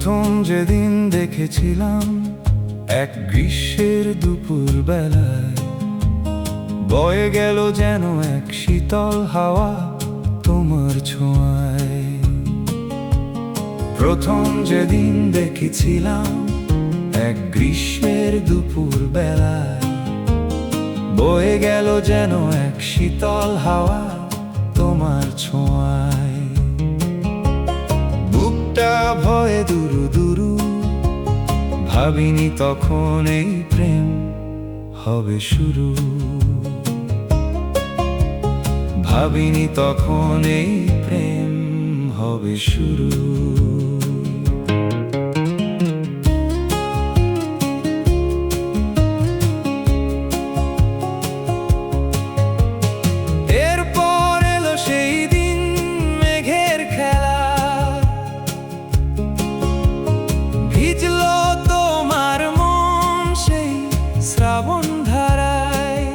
প্রথম যেদিন দেখেছিলাম এক গ্রীষ্মের দুপুর বেলায়, বয়ে গেল যেন এক শীতল হাওয়া তোমার ছোঁয়ায়। প্রথম যেদিন দেখেছিলাম এক গ্রীষ্মের দুপুর বেলায়, বয়ে গেল যেন এক শীতল হাওয়া তোমার ছোঁয়ায়। বুকটা ভয়ে দুরু দুরু, ভাবিনি তখন এই প্রেম হবে শুরু। ভাবিনি তখন এই প্রেম হবে শুরু। এরপর এলো সেই দিন মেঘের খেলা, ভিজলো তোমার মন সেই শ্রাবণ ধারায়।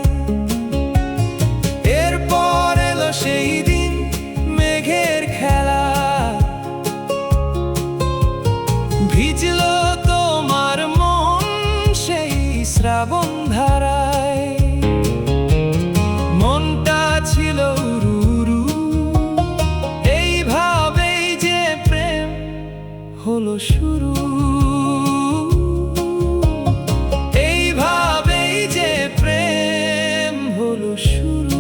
এরপর এলো সেই দিন মেঘের খেলা, ভিজলো তোমার মন সেই শ্রাবণ ধারায়। মনটা ছিল উরু উরু, এইভাবেই যে প্রেম হলো শুরু। এইভাবেই যে প্রেম হলো শুরু।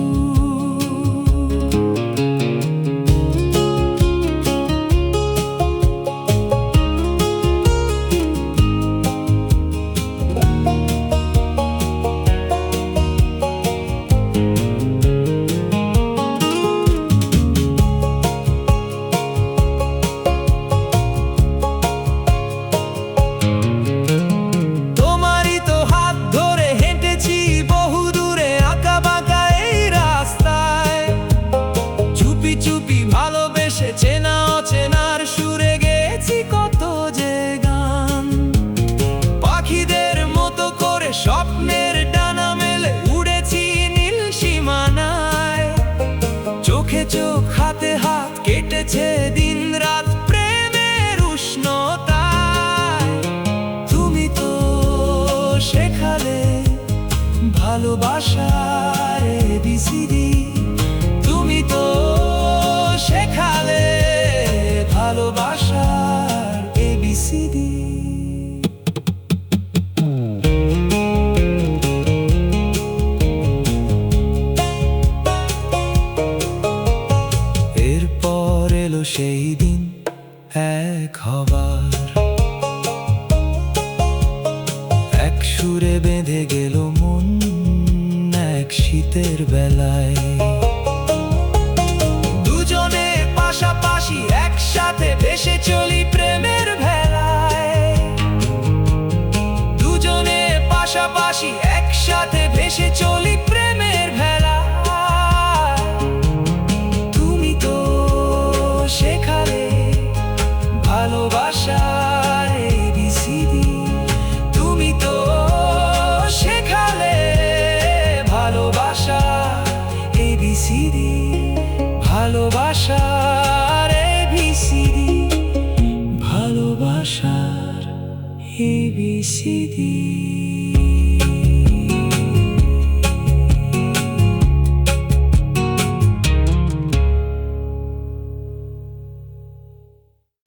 চেনা অচেনার সুরে গেছি কত যে গান, পাখিদের মতো করে স্বপ্নের ডানা মেলে উড়েছি নীল সীমানায়। চোখে চোখ হাতে হাত কেটেছে দিন রাত প্রেমের উষ্ণতায়। তুমি তো শেখালে ভালোবাসার ABCD। তুমি তো শেখালে ভালোবাসার ABCD। এরপর এলো সেই দিন এক হবার, এক সুরে বেঁধে গেল মন এক শীতের বেলায়। পাশাপাশি একসাথে ভেসে চলি প্রেমের ভেলায়। দুজনে পাশাপাশি একসাথে ভেসে চলি প্রেমের ভেলায়। তুমি তো শেখালে ভালোবাসার ABCD। তুমি তো শেখালে ভালোবাসার ABCD। ভালোবাসার ABCD। ভালোবাসার ABCD।